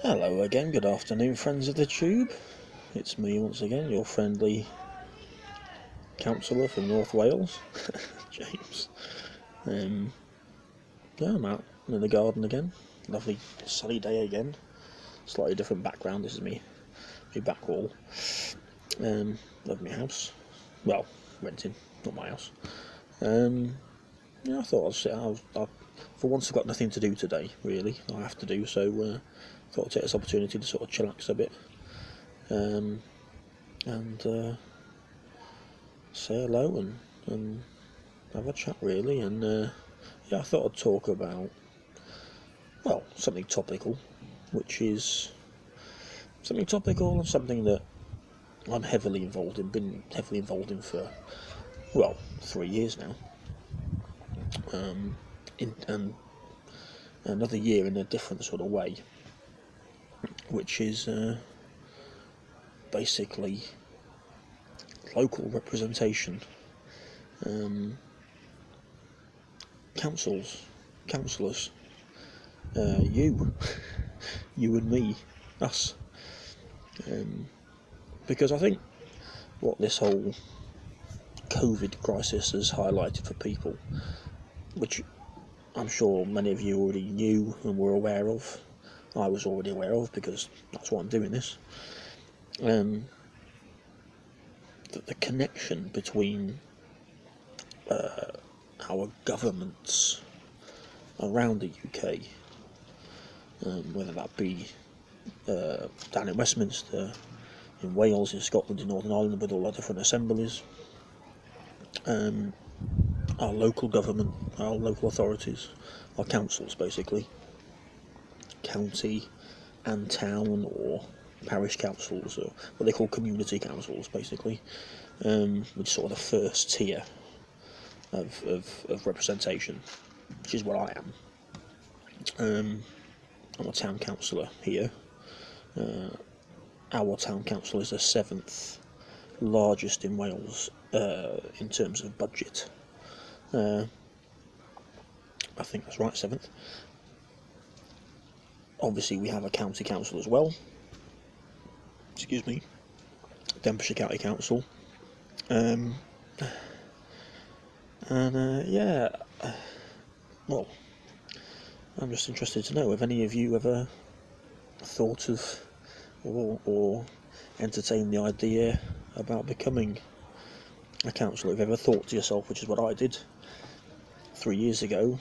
Hello again, good afternoon friends of the tube. It's me once again, your friendly councillor from North Wales, James. I'm out in the garden again. Lovely sunny day again. Slightly different background, this is me back wall. Of my house. Well, renting, not my house. I thought I'd sit out. For once I've got nothing to do today, really. I have to do, so thought I'd take this opportunity to sort of chillax a bit. And say hello and have a chat, really. And I thought I'd talk about, well, something topical, which is something topical and something that I'm been heavily involved in for, well, 3 years now. And another year in a different sort of way, which is basically local representation. Councillors, you and me, us, because I think what this whole COVID crisis has highlighted for people, which I'm sure many of you already knew and were aware of, I was already aware of because that's why I'm doing this, that the connection between our governments around the UK, whether that be down in Westminster, in Wales, in Scotland, in Northern Ireland, with all our different assemblies, our local government, our local authorities, our councils basically, county and town or parish councils, or what they call community councils basically, which is sort of the first tier of representation, which is what I am. I'm a town councillor here. Our town council is the 7th largest in Wales in terms of budget. I think that's right, 7th. Obviously we have a county council as well, Denbighshire County Council. Well, I'm just interested to know, have any of you ever thought of or entertained the idea about becoming a councillor? Have you ever thought to yourself, which is what I did 3 years ago,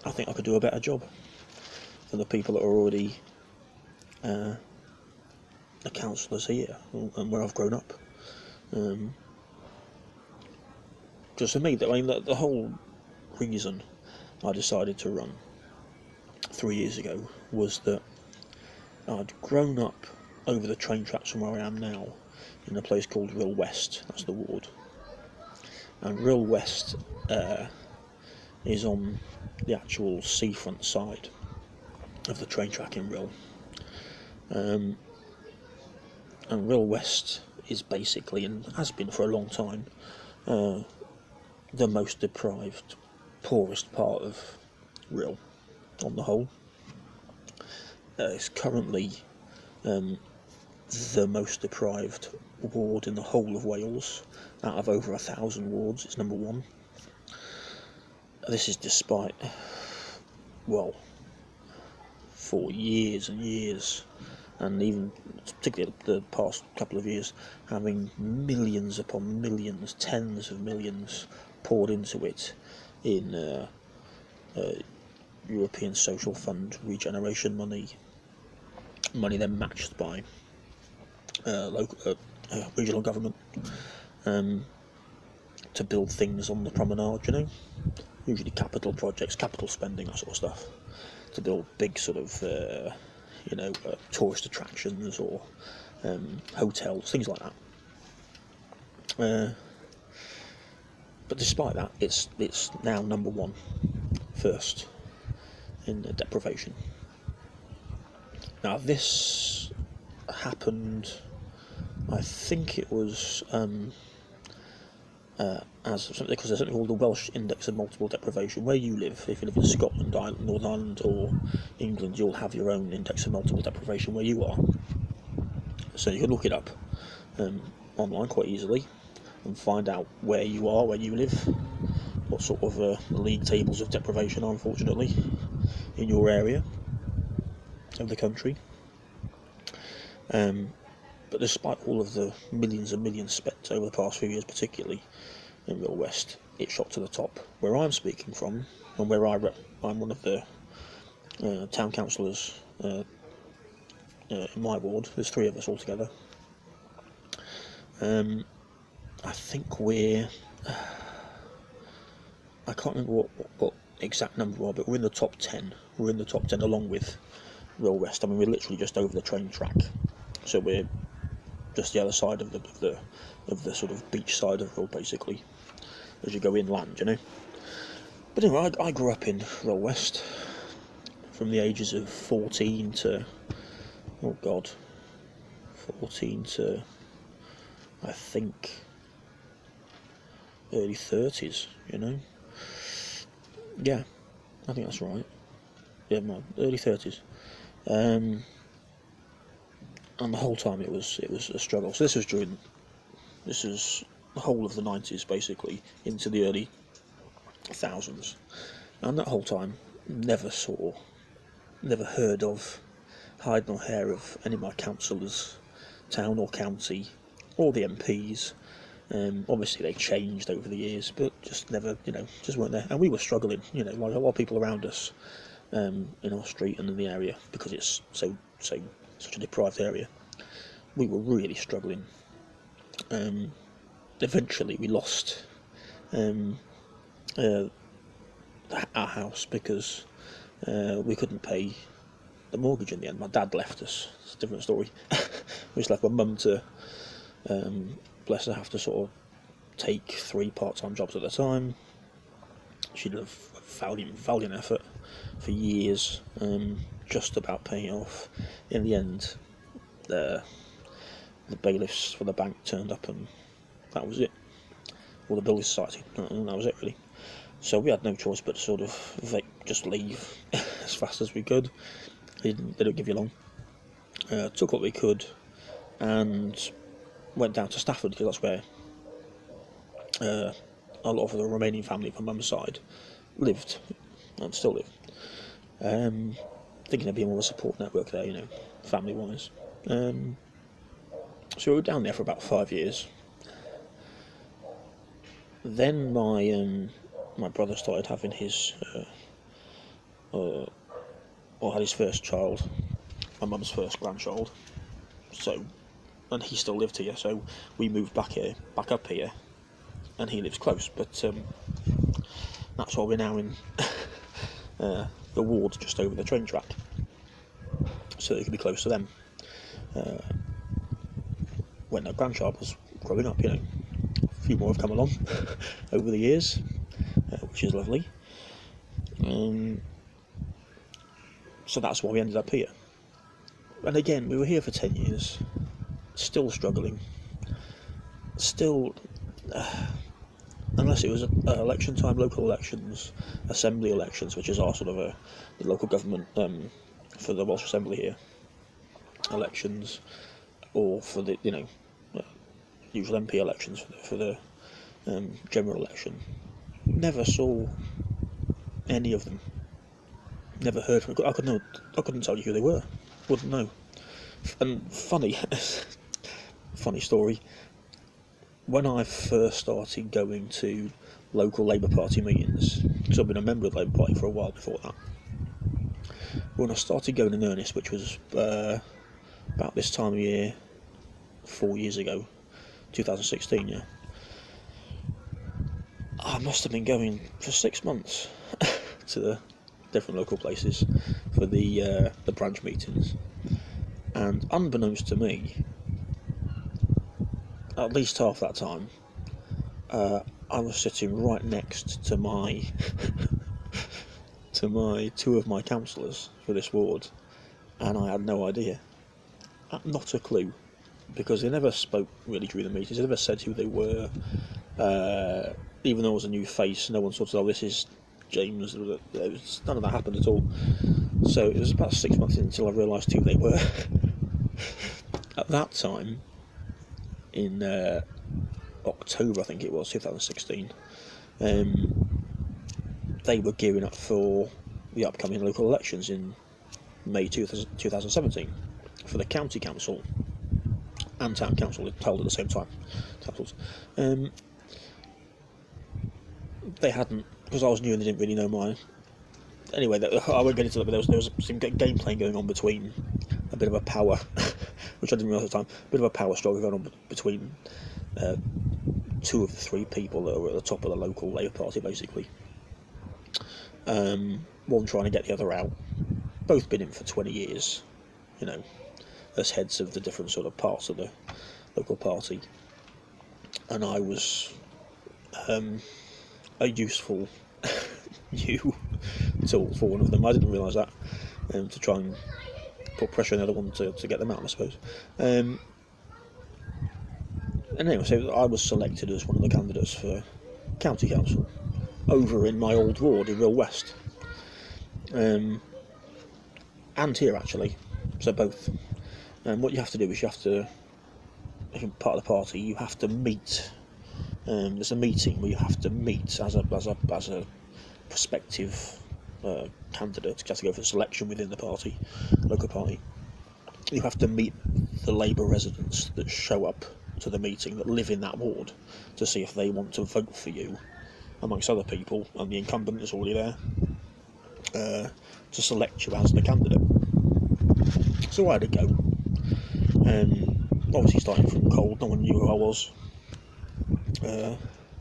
I think I could do a better job than the people that are already the councillors here and where I've grown up? Because for me, the whole reason I decided to run 3 years ago was that I'd grown up over the train tracks from where I am now in a place called Rhyl West. That's the ward, and Rhyl West is on the actual seafront side of the train track in Rhyl, and Rhyl West is basically, and has been for a long time, the most deprived, poorest part of Rhyl on the whole. It's currently the most deprived ward in the whole of Wales. Out of over 1,000 wards, it's number 1. This is despite, well, for years and years, and even particularly the past couple of years, having millions upon millions, tens of millions poured into it in European Social Fund regeneration money then matched by local regional government, to build things on the promenade, usually capital projects, capital spending, that sort of stuff, to build big sort of tourist attractions or hotels, things like that. But despite that, it's now number 1, first in deprivation. Now this happened, I think it was as something, because there's something called the Welsh Index of Multiple Deprivation. Where you live, if you live in Scotland, Northern Ireland or England, you'll have your own Index of Multiple Deprivation where you are. So you can look it up online quite easily and find out where you are, where you live, what sort of league tables of deprivation are, unfortunately, in your area of the country. But despite all of the millions and millions spent over the past few years, particularly in Real West, it shot to the top. Where I'm speaking from, and where I'm one of the town councillors in my ward. There's 3 of us altogether. I think I can't remember what exact number we are, but we're in the top 10. We're in the top 10 along with Real West. I mean, we're literally just over the train track, so we're just the other side of the sort of beach side of the road, basically, as you go inland, you know. But anyway, I grew up in Real West from the ages of 14 to 14 to I think early 30s, you know. Yeah, I think that's right. Yeah, my early 30s. And the whole time it was a struggle. So this was the whole of the 90s, basically, into the early thousands. And that whole time, never heard of, hide nor hair of any of my councillors, town or county, or the MPs. Obviously they changed over the years, but just never, just weren't there. And we were struggling, like a lot of people around us in our street and in the area, because it's such a deprived area. We were really struggling. Eventually we lost our house because we couldn't pay the mortgage in the end. My dad left us. It's a different story. We just left my mum to, bless her, have to sort of take 3 part-time jobs at a time. She'd have valiant effort for years, just about paying off. In the end, the bailiffs for the bank turned up, and that was it. Or the building society, and that was it, really. So we had no choice but to sort of just leave as fast as we could. They don't give you long. Took what we could and went down to Stafford, because that's where a lot of the remaining family from mum's side lived and still live. Thinking there'd be more of a support network there, family-wise. So we were down there for about 5 years. Then my brother started having his had his first child, my mum's first grandchild. So, and he still lived here, so we moved back up here, and he lives close. But that's why we're now in the ward just over the train track, so they could be close to them. When their grandchild was growing up, a few more have come along over the years, which is lovely. So that's why we ended up here. And again, we were here for 10 years, still struggling, still, unless it was election time, local elections, assembly elections, which is our sort of the local government for the Welsh Assembly here, elections, or for the usual MP elections for the general election. Never saw any of them. Never heard from them. I couldn't tell you who they were. Wouldn't know. And funny story. When I first started going to local Labour Party meetings, because I've been a member of the Labour Party for a while before that, when I started going in earnest, which was about this time of year, 4 years ago, 2016, yeah, I must have been going for 6 months to the different local places for the branch meetings, and unbeknownst to me, at least half that time, I was sitting right next to my two of my councillors for this ward, and I had no idea, not a clue, because they never spoke really during the meetings. They never said who they were. Even though it was a new face, no one sort of said, "Oh, this is James." None of that happened at all. So it was about 6 months until I realised who they were. At that time, in October, I think it was, 2016, they were gearing up for the upcoming local elections in May 2017 for the county council and town council, held at the same time. Councils. They hadn't, because I was new and they didn't really know mine. Anyway, I won't get into that, but there was some game playing going on between a bit of a power, which I didn't realise at the time, a bit of a power struggle going on between two of the three people that were at the top of the local Labour Party, basically. One trying to get the other out. Both been in for 20 years, as heads of the different sort of parts of the local party. And I was a useful new tool for one of them. I didn't realise that, to try and put pressure on the other one to get them out, I suppose. And anyway, so I was selected as one of the candidates for county council over in my old ward in Real West, and here actually, so both. And what you have to do is if you're part of the party, you have to meet. There's a meeting where you have to meet as a prospective candidate. You have to go for selection within the party, local party. You have to meet the Labour residents that show up to the meeting, that live in that ward, to see if they want to vote for you, amongst other people, and the incumbent is already there, to select you as the candidate. So I had to go. Obviously starting from cold, no one knew who I was.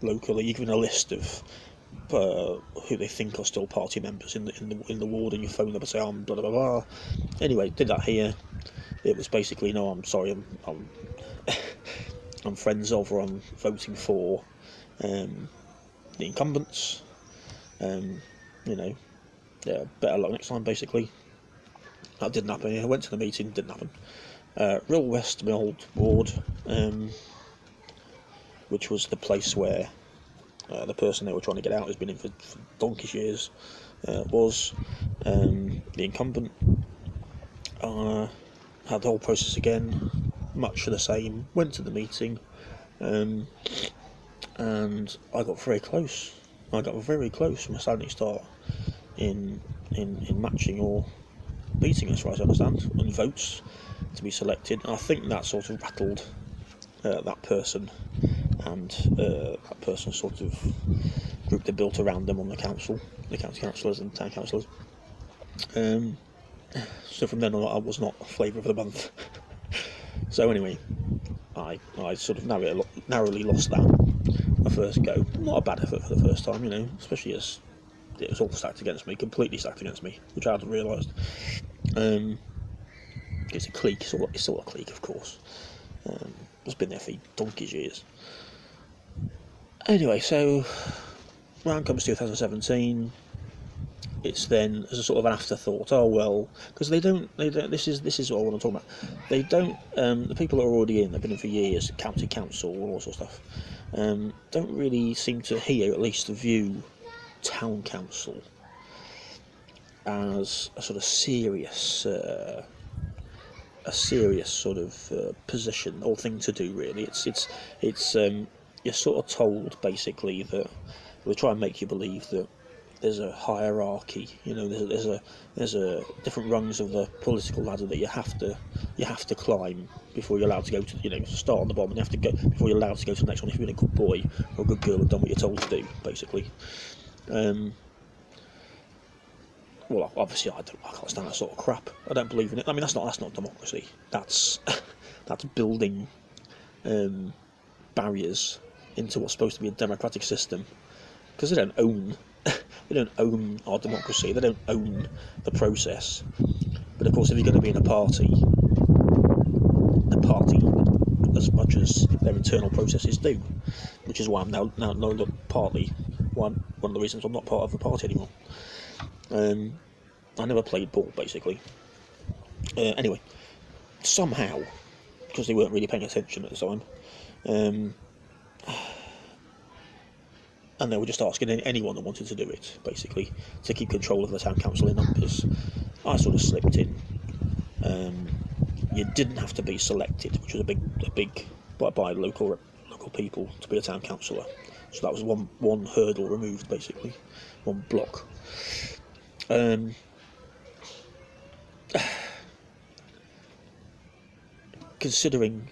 Locally, you're given a list of who they think are still party members in the ward, and you phone them and say, I'm blah blah blah. Anyway, did that here. It was basically, no, I'm sorry, I'm I'm friends of, or I'm voting for the incumbents. Better luck next time, basically. That didn't happen. I went to the meeting, didn't happen. Real West, my old ward, which was the place where the person they were trying to get out has been in for donkey's years, was the incumbent. Had the whole process again, much the same. Went to the meeting, and I got very close. I got very close from a standing start in matching or beating, as far as I understand, on votes to be selected. And I think that sort of rattled that person and that person's sort of group they built around them on the council, the county councillors and town councillors. So from then on, I was not flavour of the month. So anyway, I sort of narrowly lost that my first go. Not a bad effort for the first time, especially as it was all stacked against me, completely stacked against me, which I hadn't realised. It's a clique, it's still a clique, of course. It's been there for donkey's years. Anyway, so round comes 2017. It's then as a sort of an afterthought. Oh well, because they don't. This is what I want to talk about. They don't. The people that are already in, they've been in for years. County council, all sorts of stuff. Don't really seem to here, at least, view town council as a sort of serious sort of position or thing to do. Really, it's you're sort of told basically that they try and make you believe that there's a hierarchy, there's a different rungs of the political ladder that you have to climb before you're allowed to go to, start on the bottom, and you have to go before you're allowed to go to the next one if you've been a good boy or a good girl and done what you're told to do, basically. Well, obviously I can't stand that sort of crap. I don't believe in it. I mean, that's not democracy. That's building barriers into what's supposed to be a democratic system, because they don't own our democracy. They don't own the process. But of course, if you're going to be in a party, as much as their internal processes do, which is why I'm now partly one of the reasons I'm not part of the party anymore. I never played ball, basically. Anyway, somehow, because they weren't really paying attention at the time, and they were just asking anyone that wanted to do it, basically, to keep control of the town council in numbers. I sort of slipped in. You didn't have to be selected, which was a big by local people to be a town councillor. So that was one hurdle removed, basically, one block. Considering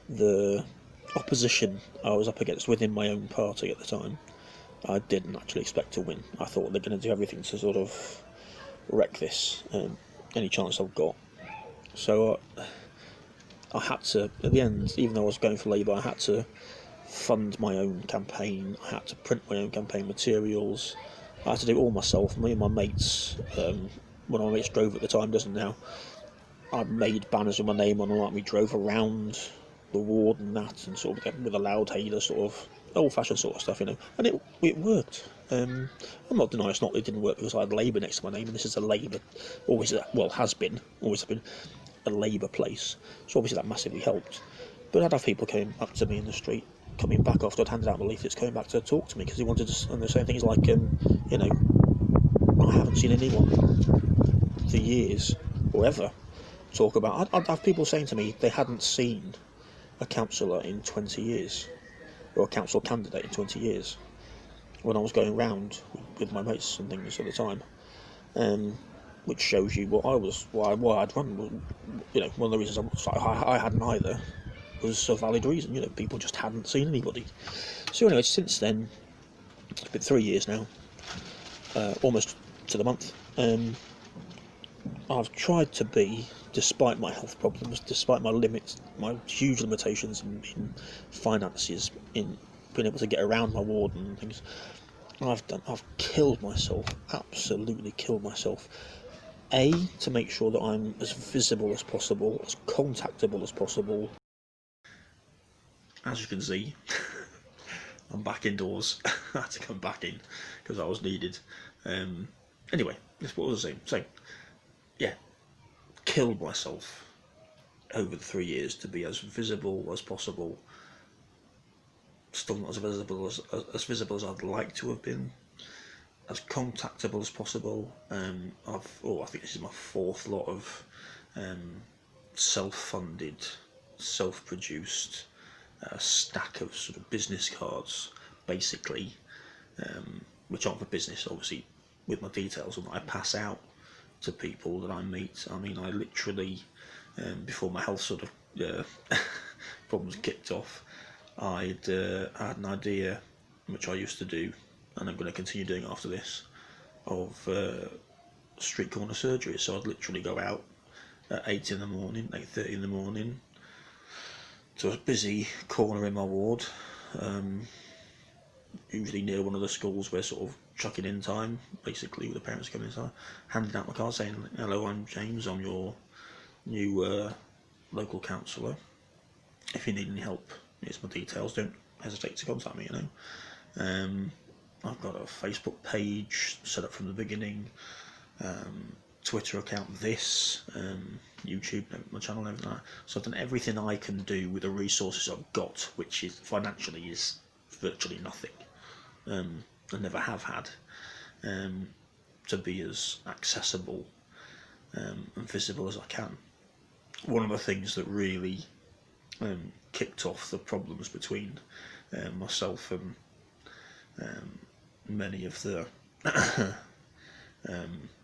the opposition I was up against within my own party at the time, I didn't actually expect to win. I thought they're going to do everything to sort of wreck this, any chance I've got. So I had to, at the end, even though I was going for Labour, I had to fund my own campaign. I had to print my own campaign materials. I had to do it all myself. Me and my mates, one of my mates drove at the time, doesn't now. I made banners with my name on them. We drove around the ward and that, and sort of with a loud hailer, sort of old-fashioned sort of stuff, and it worked. I'm not denying it's not. It didn't work because I had Labour next to my name, and this is a Labour, always has been a Labour place. So obviously that massively helped. But I'd have people coming up to me in the street, coming back after I'd handed out my leaflets, coming back to talk to me because they wanted to, and they're saying things like, I haven't seen anyone for years or ever talk about. I'd have people saying to me they hadn't seen a councillor in 20 years, or a council candidate in 20 years, when I was going round with my mates and things at the time, which shows you why I'd run. One of the reasons I hadn't either was a valid reason. People just hadn't seen anybody. So anyway, since then, it's been 3 years now, almost to the month. I've tried to be, despite my health problems, despite my limits, my huge limitations in finances, in being able to get around my ward and things. I've killed myself, absolutely killed myself. To make sure that I'm as visible as possible, as contactable as possible. As you can see, I'm back indoors. I had to come back in because I was needed. Anyway, that's what I was saying. So, yeah, killed myself over the 3 years to be as visible as possible. Still not as visible as I'd like to have been. As contactable as possible. I think this is my 4th lot of self-funded, self-produced stack of sort of business cards, basically, which aren't for business, obviously, with my details, and I pass out to people that I meet. I mean, I literally, before my health sort of problems kicked off, I had an idea, which I used to do, and I'm going to continue doing after this, of street corner surgery. So I'd literally go out at 8 in the morning, 8:30 in the morning, to a busy corner in my ward, usually near one of the schools where sort of chucking in time, basically, with the parents coming inside, handing out my card saying, "Hello, I'm James, I'm your new local councillor. If you need any help, here's my details, don't hesitate to contact me, I've got a Facebook page set up from the beginning, Twitter account, YouTube, my channel, and everything like that. So I've done everything I can do with the resources I've got, which is financially is virtually nothing. I never have had, to be as accessible and visible as I can. One of the things that really kicked off the problems between myself and many of the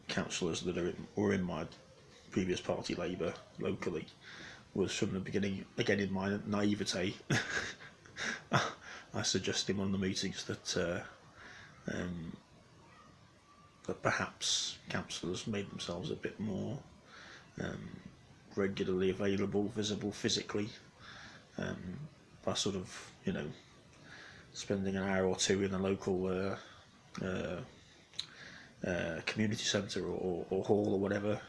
councillors that were in my previous party, Labour, locally, was from the beginning, again in my naivete, I suggested in one of the meetings that perhaps councillors made themselves a bit more regularly available, visible physically, by sort of, spending an hour or two in a local community centre or hall or whatever,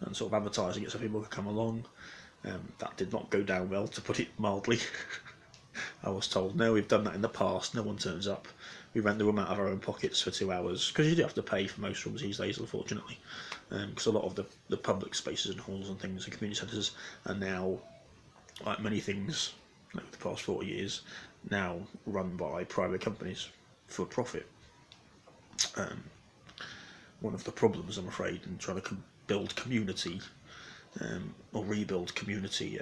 and sort of advertising it so people could come along. That did not go down well, to put it mildly. I was told, no, we've done that in the past, no one turns up. We rent the room out of our own pockets for 2 hours, because you do have to pay for most rooms these days, unfortunately, because a lot of the public spaces and halls and things and community centres are now, like many things, like the past 40 years, now run by private companies for profit. One of the problems, I'm afraid, in trying to build community or rebuild community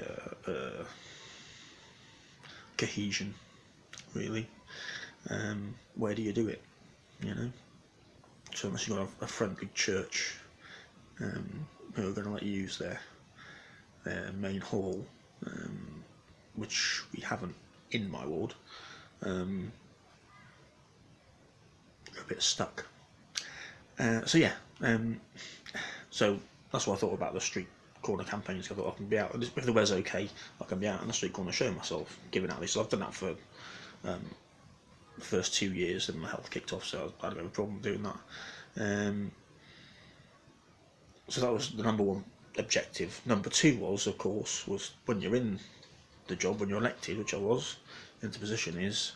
cohesion, really. Where do you do it? So unless you've got a friendly church who are going to let you use their main hall, which we haven't in my ward, you're a bit stuck. So that's what I thought about the street corner campaigns. I thought I can be out, if the weather's okay, I can be out on the street corner showing myself, giving out these. So I've done that for the first 2 years, and my health kicked off, so I had no problem doing that. So that was the number one objective. Number two was, of course, was when you're in the job, when you're elected, which I was, into position, is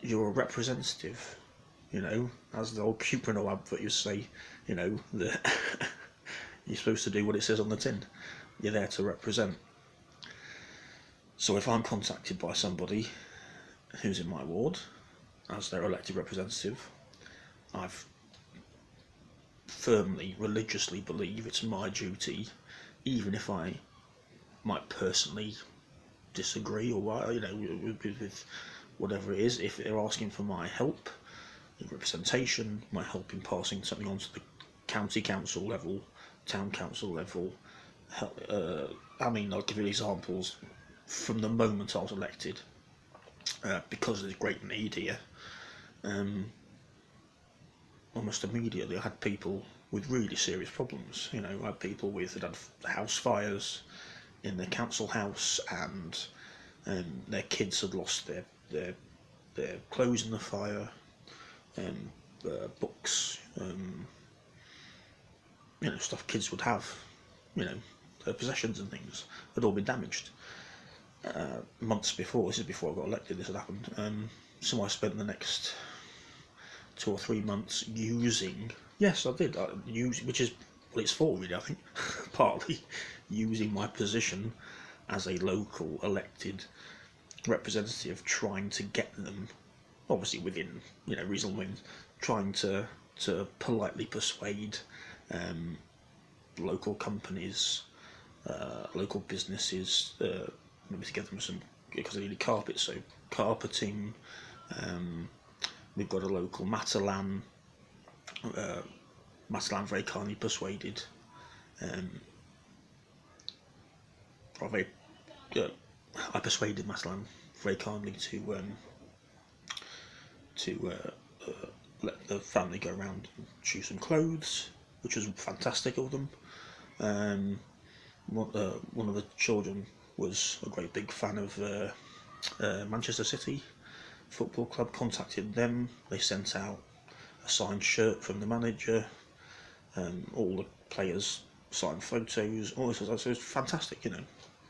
you're a representative. As the old Cuprinol advert used to say, that you're supposed to do what it says on the tin. You're there to represent. So if I'm contacted by somebody who's in my ward as their elected representative, I've firmly, religiously believe it's my duty, even if I might personally disagree or with whatever it is, if they're asking for my help, representation, my help in passing something on to the county council level, town council level. I'll give you examples from the moment I was elected, because there's great need here. Almost immediately I had people with really serious problems. I had people that had house fires in their council house, and their kids had lost their clothes in the fire, books, stuff kids would have, their possessions and things had all been damaged. Months before, this is before I got elected, this had happened. So I spent the next 2 or 3 months using, yes I did, which is what it's for really, I think, partly using my position as a local elected representative, trying to get them, obviously within reasonable means, trying to politely persuade local companies, local businesses, maybe to get them some, because they needed carpet, so carpeting. We've got a local Matalan. Matalan very kindly persuaded, I persuaded Matalan very kindly to let the family go around and choose some clothes, which was fantastic of them. One of the children was a great big fan of Manchester City Football Club, contacted them, they sent out a signed shirt from the manager, all the players signed photos, all this stuff. So it's fantastic,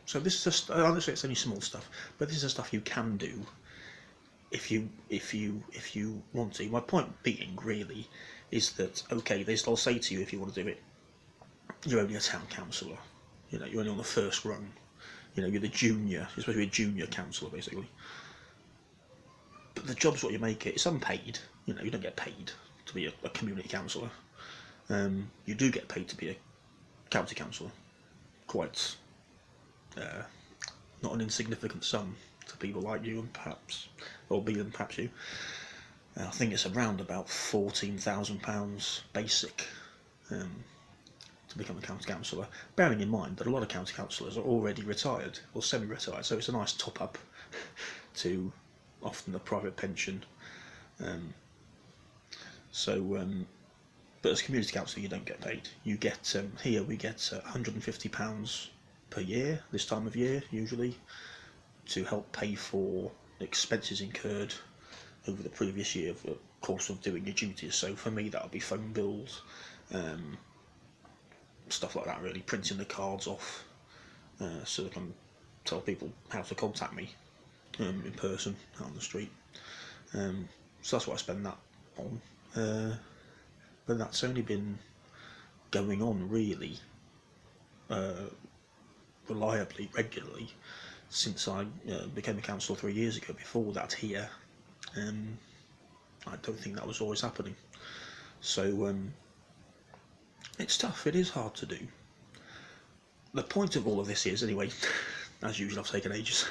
So this is just, honestly, it's only small stuff, but this is the stuff you can do if you want to. My point being really is that, okay, they'll say to you, if you want to do it, you're only a town councillor, you're only on the first rung, you're the junior, you're supposed to be a junior councillor basically. But the job's what you make it. It's unpaid, you don't get paid to be a community councillor. You do get paid to be a county councillor, quite not an insignificant sum to people like you and perhaps you. I think it's around about £14,000 basic to become a county councillor, bearing in mind that a lot of county councillors are already retired or semi-retired, so it's a nice top-up to often the private pension. But as a community councillor you don't get paid. You get, here we get £150 per year, this time of year usually, to help pay for expenses incurred over the previous year for the course of doing your duties. So for me that'll be phone bills, stuff like that really, printing the cards off, so they can tell people how to contact me in person, out on the street. So that's what I spend that on. But that's only been going on really reliably, regularly, since I became a councillor 3 years ago. Before that here, I don't think that was always happening. So it's tough, it is hard to do. The point of all of this is, anyway, as usual I've taken ages,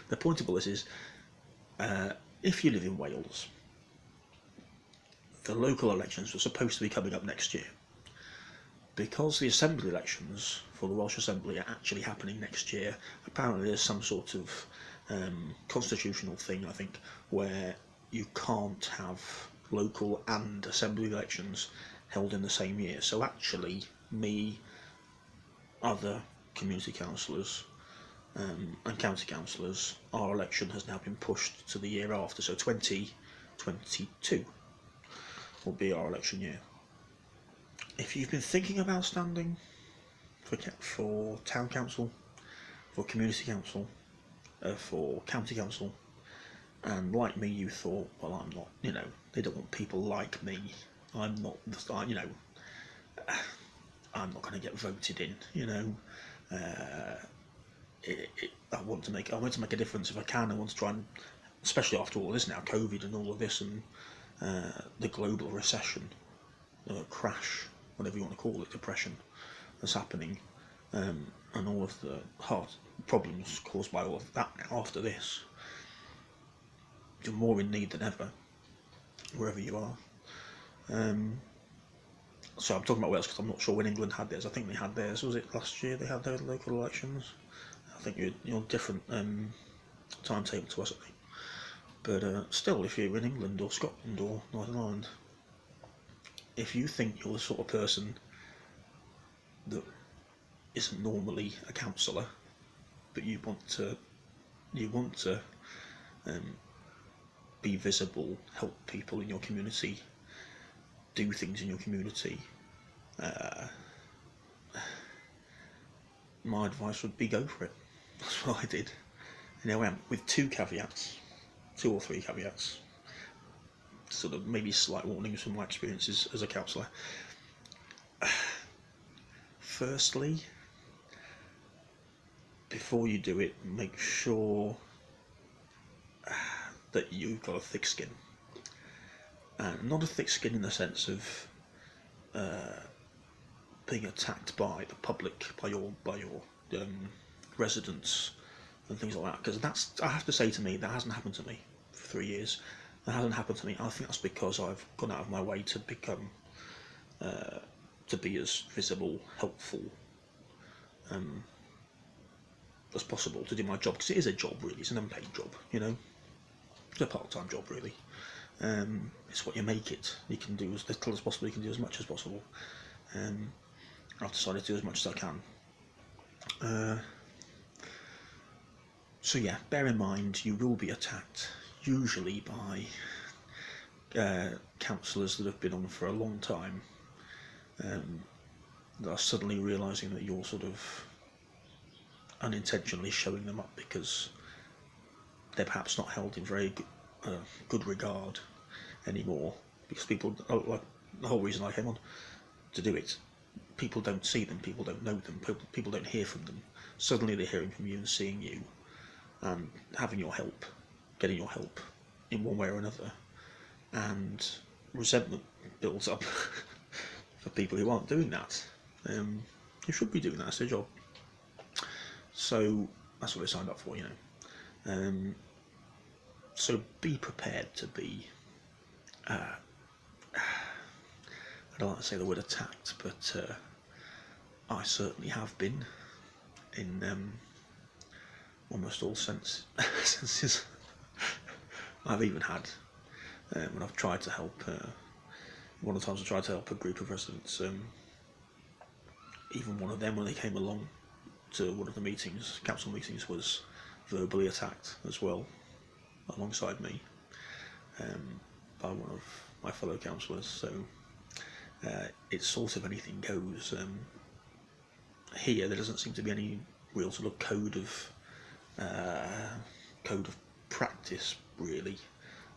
the point of all this is, if you live in Wales, the local elections were supposed to be coming up next year. Because the Assembly elections for the Welsh Assembly are actually happening next year, apparently there's some sort of constitutional thing, I think, where you can't have local and Assembly elections held in the same year. So actually, me, other community councillors and county councillors, our election has now been pushed to the year after, so 2022 will be our election year. If you've been thinking about standing for town council, for community council, for county council, and like me you thought, well, I'm not, they don't want people like me, I'm not, I'm not going to get voted in, I want to make a difference if I can. I want to try and, especially after all this now, COVID and all of this, and the global recession, crash, whatever you want to call it, depression that's happening, and all of the heart problems caused by all of that now after this. You're more in need than ever, wherever you are. So I'm talking about Wales because I'm not sure when England had theirs. I think they had theirs, was it last year they had their local elections? I think you're different timetable to us, I think. But still, if you're in England or Scotland or Northern Ireland, if you think you're the sort of person that isn't normally a councillor, but you want to be visible, help people in your community, do things in your community, my advice would be go for it. That's what I did. With two or three caveats, sort of maybe slight warnings from my experiences as a councillor. Firstly, before you do it, make sure that you've got a thick skin. Not a thick skin in the sense of being attacked by the public, by your residents and things like that. Because I have to say to me, that hasn't happened to me for 3 years. That hasn't happened to me. I think that's because I've gone out of my way to become, to be as visible, helpful as possible, to do my job, because it is a job really. It's an unpaid job, It's a part-time job really. It's what you make it. You can do as little as possible, you can do as much as possible. I've decided to do as much as I can. So yeah, bear in mind you will be attacked, usually by councillors that have been on for a long time, that are suddenly realising that you're sort of unintentionally showing them up because they're perhaps not held in very good regard anymore, because people, like the whole reason I came on to do it, people don't see them, people don't know them, people don't hear from them. Suddenly they're hearing from you and seeing you and having your help, getting your help in one way or another, and resentment builds up for people who aren't doing that. You should be doing that, it's their job. So that's what they signed up for, So be prepared to be, I don't like to say the word attacked, but I certainly have been in almost all senses. I've even had, when I've tried to help, one of the times I tried to help a group of residents, even one of them, when they came along to one of the meetings, council meetings, was verbally attacked as well, alongside me, by one of my fellow councillors. So it's sort of anything goes. Here there doesn't seem to be any real sort of code of practice really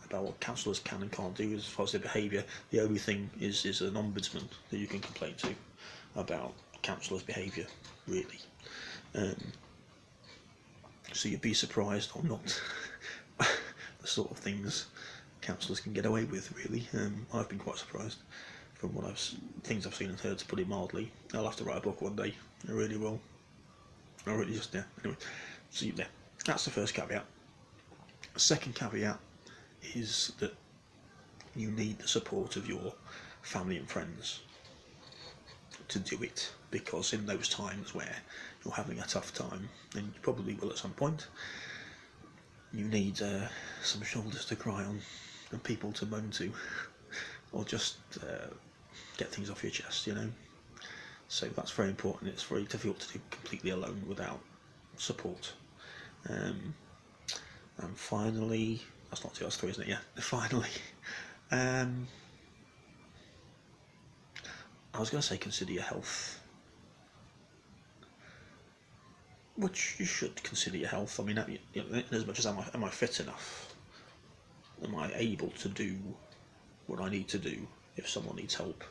about what councillors can and can't do as far as their behaviour. The only thing is an ombudsman that you can complain to about councillors' behaviour really. So you'd be surprised or not the sort of things councillors can get away with, really. I've been quite surprised from what things I've seen and heard, to put it mildly. I'll have to write a book one day. I really will. I really just, yeah. Anyway, so yeah, that's the first caveat. The second caveat is that you need the support of your family and friends to do it, because in those times where you're having a tough time, and you probably will at some point, you need some shoulders to cry on and people to moan to, or just get things off your chest, you know. So that's very important. It's very difficult to do completely alone without support. And finally, that's not two, that's three, isn't it? Yeah. Finally, I was going to say consider your health, which you should consider your health. I mean, you know, as much as am I fit enough? Am I able to do what I need to do if someone needs help?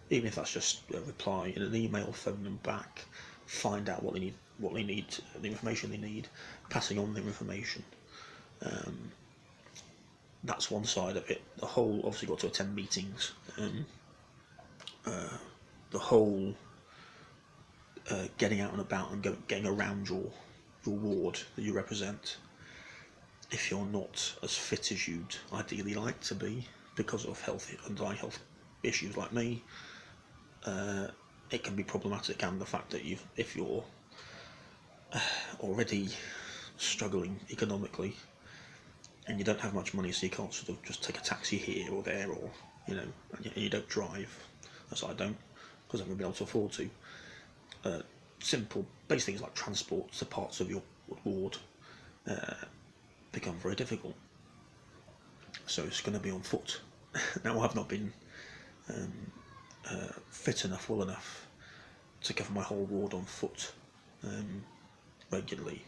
Even if that's just a reply in an email, phone them back, find out what they need, the information they need, passing on the information. That's one side of it. The whole, obviously, got to attend meetings. The whole getting out and about and getting around your ward that you represent. If you're not as fit as you'd ideally like to be because of underlying health issues like me, it can be problematic. And the fact that if you're already struggling economically and you don't have much money, so you can't sort of just take a taxi here or there, or you know, and you don't drive, as I don't, because I haven't been able to afford to. Simple basic things like transport to parts of your ward become very difficult. So it's going to be on foot. Now, I've not been fit enough, well enough to cover my whole ward on foot regularly,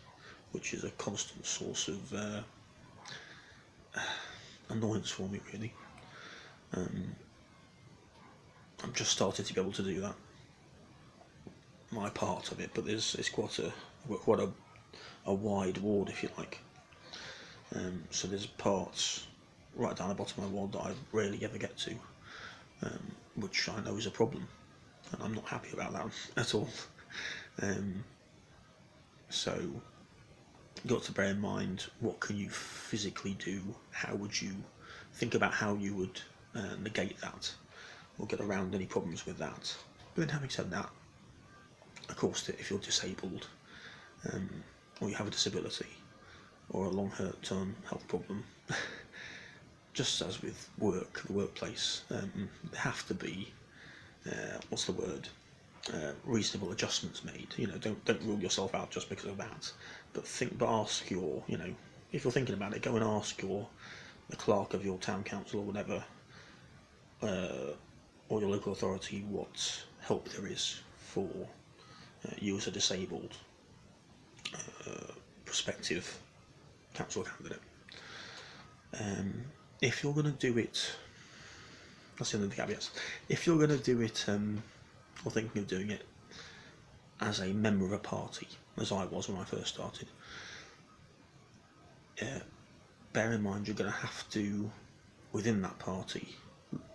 which is a constant source of annoyance for me, really. I'm just started to be able to do that, my part of it, but it's quite a wide ward, if you like. So there's parts right down the bottom of the ward that I rarely ever get to, which I know is a problem, and I'm not happy about that at all. So you've got to bear in mind, what can you physically do? How would you think about how you would negate that or get around any problems with that? But then, having said that, of course, if you're disabled, or you have a disability or a long-term health problem, just as with the workplace, there have to be reasonable adjustments made. You know, don't rule yourself out just because of that. But ask your, you know, if you're thinking about it, go and ask the clerk of your town council or whatever, or your local authority, what help there is for you as a disabled prospective council candidate. If you're going to do it, that's the end of the caveats. If you're going to do it, or thinking of doing it, as a member of a party, as I was when I first started, bear in mind you're going to have to, within that party,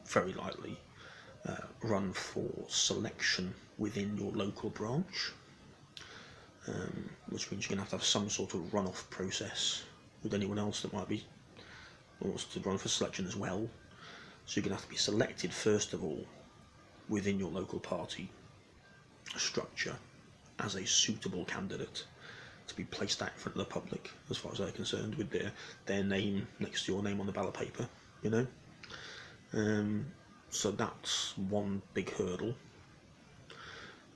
very likely, run for selection within your local branch, which means you're going to have some sort of runoff process with anyone else that might be wants to run for selection as well. So you're going to have to be selected first of all within your local party structure as a suitable candidate to be placed out in front of the public, as far as they're concerned, with their name next to your name on the ballot paper, you know. So that's one big hurdle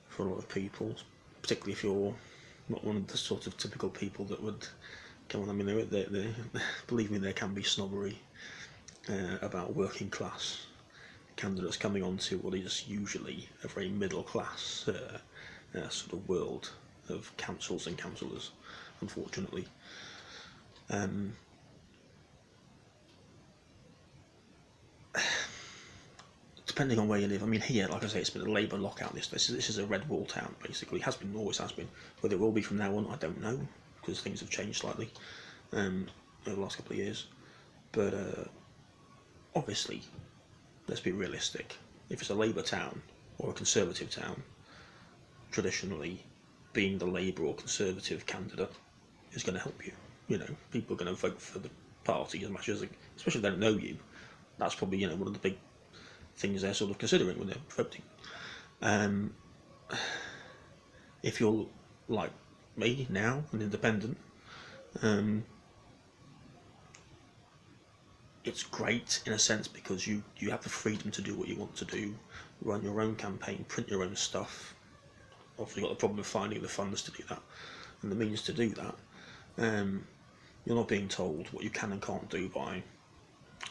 for a lot of people, particularly if you're not one of the sort of typical people that would come on. I mean, they believe me, there can be snobbery about working class candidates coming onto what is usually a very middle class sort of world of councils and councillors, unfortunately. Depending on where you live, I mean, here, like I say, it's been a Labour lockout. This is a red wall town, basically. Always has been. Whether it will be from now on, I don't know, because things have changed slightly over the last couple of years. But obviously, let's be realistic. If it's a Labour town or a Conservative town, traditionally, being the Labour or Conservative candidate is going to help you. You know, people are going to vote for the party as much as, especially if they don't know you. That's probably, you know, one of the big things they're sort of considering when they're voting. If you're like me now, an independent, it's great in a sense because you have the freedom to do what you want to do, run your own campaign, print your own stuff. Obviously, you've got the problem of finding the funds to do that and the means to do that. You're not being told what you can and can't do by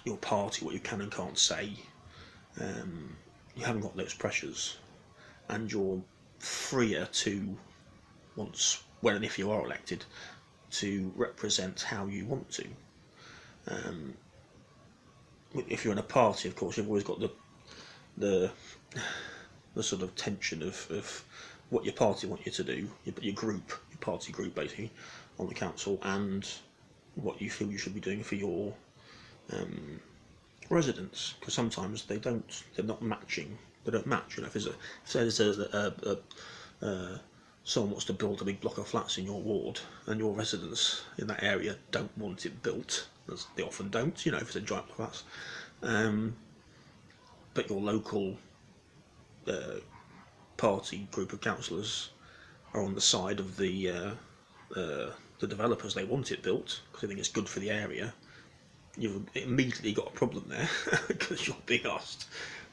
your party, what you can and can't say. You haven't got those pressures, and you're freer to, once, when and if you are elected, to represent how you want to. If you're in a party, of course, you've always got the sort of tension of what your party want you to do, your party group basically, on the council, and what you feel you should be doing for your residents, because sometimes they're not matching. They don't match. You know, if there's someone wants to build a big block of flats in your ward, and your residents in that area don't want it built, as they often don't. You know, if it's a giant block of flats, but your local party group of councillors are on the side of the developers. They want it built because they think it's good for the area. You've immediately got a problem there because you're being asked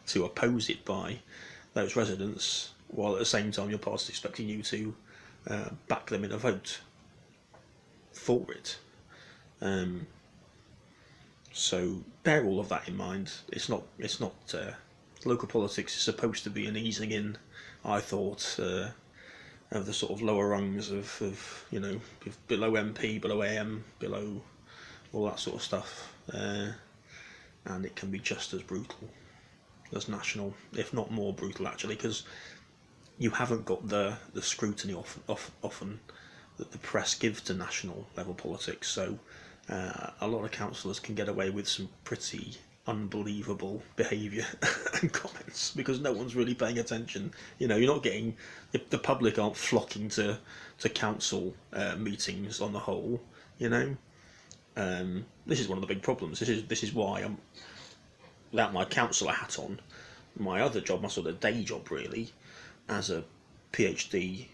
to oppose it by those residents, while at the same time your party's expecting you to back them in a vote for it. So bear all of that in mind. It's not local politics is supposed to be an easing in, I thought, of the sort of lower rungs of you know, below MP, below AM, below all that sort of stuff, and it can be just as brutal as national, if not more brutal actually, because you haven't got the scrutiny often that the press give to national level politics. So a lot of councillors can get away with some pretty unbelievable behaviour and comments because no one's really paying attention. You know, you're not getting, the public aren't flocking to council meetings on the whole. You know, this is one of the big problems. This is why I'm, without my councillor hat on, my other job, my sort of day job really, as a PhD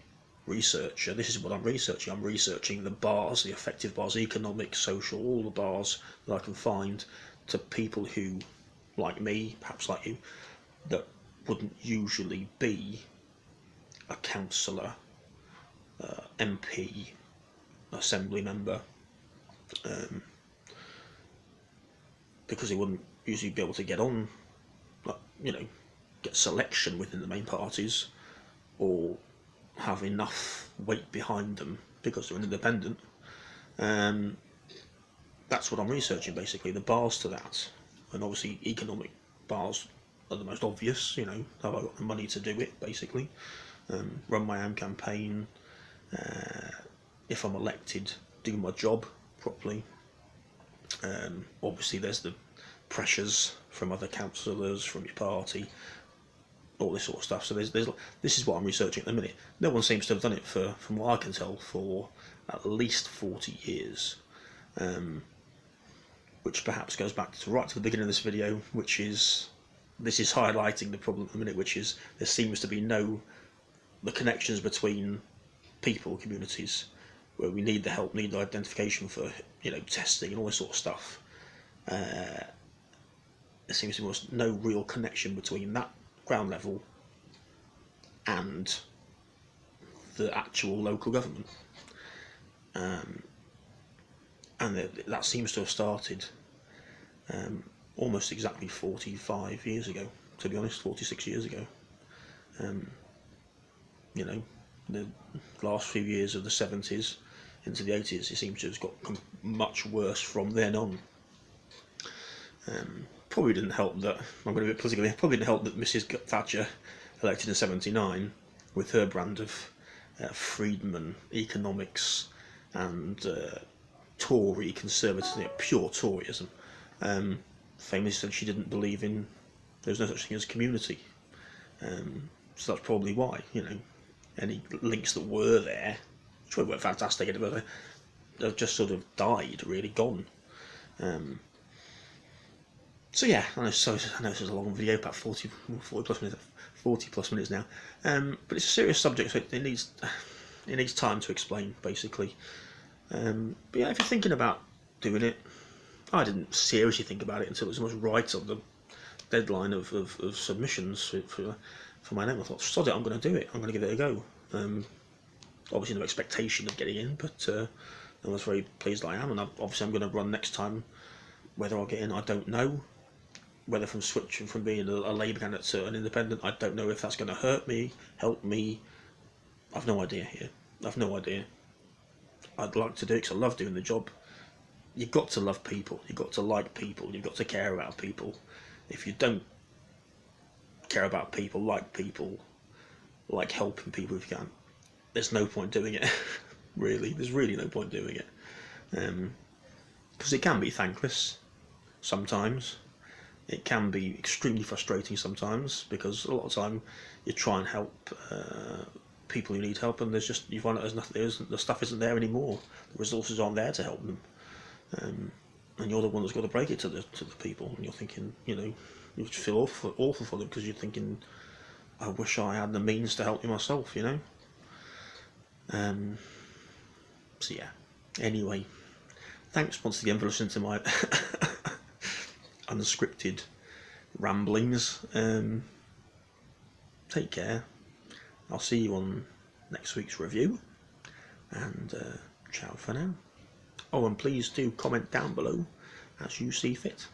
researcher, this is what I'm researching. I'm researching the bars, the effective bars, economic, social, all the bars that I can find to people who, like me, perhaps like you, that wouldn't usually be a councillor, MP, assembly member, because they wouldn't usually be able to get on, you know, get selection within the main parties, or have enough weight behind them because they're an independent. That's what I'm researching basically, the bars to that, and obviously economic bars are the most obvious. You know, have I got the money to do it basically, run my own campaign, if I'm elected, do my job properly. Obviously there's the pressures from other councillors, from your party, all this sort of stuff. So this is what I'm researching at the minute. No one seems to have done it for, from what I can tell, for at least 40 years, which perhaps goes back to right to the beginning of this video, which is, this is highlighting the problem at the minute, which is there seems to be the connections between people, communities, where we need the help, need the identification for, you know, testing and all this sort of stuff. There seems to be no real connection between that ground level and the actual local government, and that seems to have started almost exactly 45 years ago, to be honest, 46 years ago. You know, the last few years of the 70s into the 80s, it seems to have got much worse from then on. Probably didn't help that, I'm going to be political here, probably didn't help that Mrs Thatcher, elected in '79, with her brand of freedman economics, and Tory conservatism, pure Toryism. Famously said she didn't believe in there's no such thing as community. So that's probably why, any links that were there, which were fantastic, but they've just sort of died, really gone. So yeah, I know this is a long video, about 40 plus minutes now. But it's a serious subject, so it needs time to explain, basically. But yeah, if you're thinking about doing it, I didn't seriously think about it until it was almost right on the deadline of submissions for my name. I thought, sod it, I'm going to do it. I'm going to give it a go. Obviously, no expectation of getting in, but I was very pleased I am. And obviously, I'm going to run next time. Whether I'll get in, I don't know. Whether from switching from being a Labour candidate to an independent, I don't know if that's going to hurt me, help me. I've no idea here. I've no idea. I'd like to do it because I love doing the job. You've got to love people. You've got to like people. You've got to care about people. If you don't care about people, like helping people if you can, there's no point doing it. Really, there's really no point doing it. Because it can be thankless sometimes. It can be extremely frustrating sometimes, because a lot of the time you try and help people who need help, and you find that the stuff isn't there anymore. The resources aren't there to help them, and you're the one that's got to break it to the people. And you're thinking, you just feel awful for them, because you're thinking, I wish I had the means to help you myself. So yeah. Anyway, thanks once again for listening to my unscripted ramblings. Take care. I'll see you on next week's review, and ciao for now. Oh, and please do comment down below as you see fit.